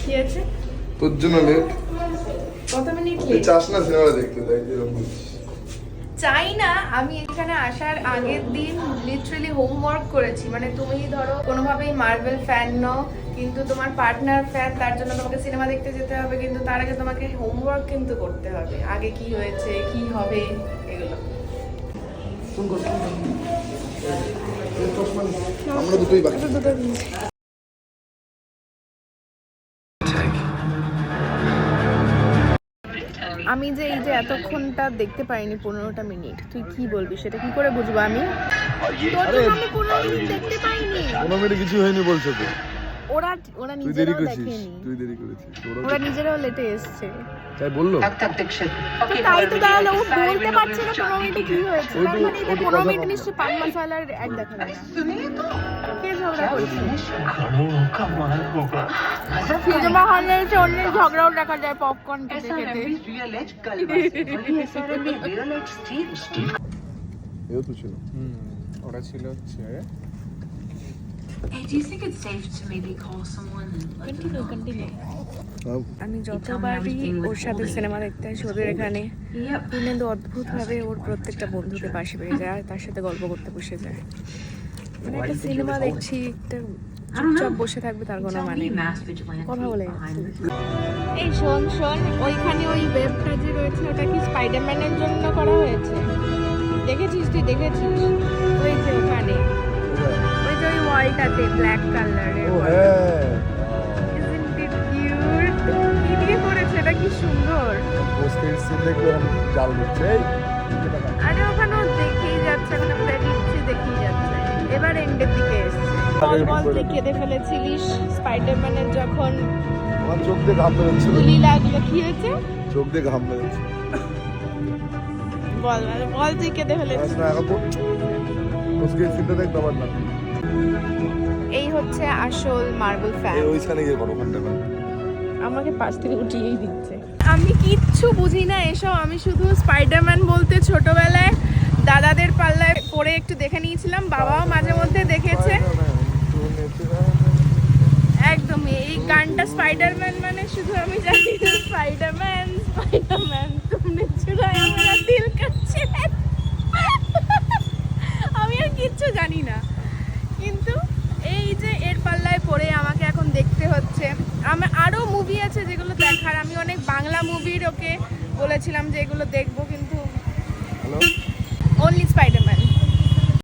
কি আছে তোর জন্য লেট। কত মিনিট তুই লেট? চাস না সিনেমা দেখতে, তাই এরকম চাই না। আমি এখানে আসার আগের দিন লিটারালি হোমওয়ার্ক করেছি। মানে তুমি ধরো কোনোভাবেই মার্ভেল ফ্যান নও, কিন্তু তোমার পার্টনার ফ্যান, তার জন্য তোমাকে সিনেমা দেখতে যেতে হবে, কিন্তু তার আগে তোমাকে হোমওয়ার্ক কিন্তু করতে হবে। আগে কি হয়েছে, কি হবে, এগুলো। আমরা দুটোই বাকি। আমি যে এই যে এতক্ষণটা দেখতে পাইনি 15টা মিনিট, তুই কি বলবি সেটা কি করে বুঝবো আমি? তোর জন্য আমি 15 মিনিট দেখতে পাইনি। 15 মিনিট কিছু হয়নি বলছো তো। ওরা তুই দেরি নিজেরাও করেছিস, দেখেনি। তুই দেরি করেছিস। ওরা নিজেরাও লেটে এসছে। তাই বললো? তো তাই তো দাঁড়ালো, ও বলতে পারছে না 15 মিনিটে কি হয়েছে। তার মানে এটা 15 মিনিট নিশ্চয়ই পান মশালার অ্যাড দেখাবে না। কে ঝগড়া করছে? সিনেমা হলে এসে অন্যের ঝগড়াও দেখা যায় পপকর্ন খেতে খেতে। এও তো ছিল। ওরা ছিল হচ্ছে Hey, do you think it's safe to maybe call someone and let them know? আমি যতবারই ওর সাথে সিনেমা দেখতে আসি ওদের এখানে, Yep. কিন্তু অদ্ভুতভাবে ওর প্রত্যেকটা বন্ধুকে পাশে পেয়ে যায় আর তার সাথে গল্প করতে বসে যায়। মানে একটা সিনেমা দেখছি, একটা চুপচাপ বসে থাকবে তার কোনো Tell মানে me, নেই। mass vigilante কথা বলে behind যাচ্ছে। this. এই শোন শোন, ওইখানে ওই ওয়েবটা যে রয়েছে ওটা কি স্পাইডারম্যানের জন্য করা হয়েছে? দেখেছিস তুই? দেখেছিস ওই যে ওখানে, ওই যে ওই ওয়ালটাতে ব্ল্যাক কালারের। ও হ্যাঁ, Isn't it cute? কি দিয়ে করেছে এটা, কি সুন্দর। পোস্টের সিন দেখলে আমি জাল দিচ্ছে। আরে ওখানেও দেখেই যাচ্ছে, ওখানে প্রেডিক্টসি দেখেই যাচ্ছে। এবার এন্ডের দিকে এসছে। বল বল, তুই কেঁদে ফেলেছিলিস স্পাইডারম্যানের যখন আমার চোখ দিয়ে ঘাম বেরোচ্ছিল। গুলি লাগলো। কি হয়েছে? চোখ দিয়ে ঘাম বেরোচ্ছিল। বল বল বল, তুই কেঁদে ফেলেছিস। না এখন পোস্টের সিনটা দেখতে পার না। এই হচ্ছে আসল মার্বেল ফ্যান। এই ওইখানে গিয়ে করো, ওখানটা করো। আমাকে পাশ থেকে উঠিয়েই দিচ্ছে। আমি কিচ্ছু বুঝি না এসব। আমি শুধু স্পাইডারম্যান বলতে ছোটবেলায় দাদাদের পাল্লায় পড়ে একটু দেখে নিয়েছিলাম, বাবাও মাঝে মধ্যে দেখেছে। একদমই এই গানটা স্পাইডারম্যান মানে শুধু আমি জানি যে স্পাইডারম্যান স্পাইডারম্যান তুমনে চুরায়া মেরা দিল কাছে। আমি আর কিচ্ছু জানি না, কিন্তু এই যে এর পাল্লায় পড়ে আমাকে এখন দেখতে হচ্ছে। আমার আরও মুভি আছে যেগুলো দেখার। আমি অনেক বাংলা মুভির ওকে বলেছিলাম যে এগুলো দেখবো, কিন্তু অনলি স্পাইডারম্যান।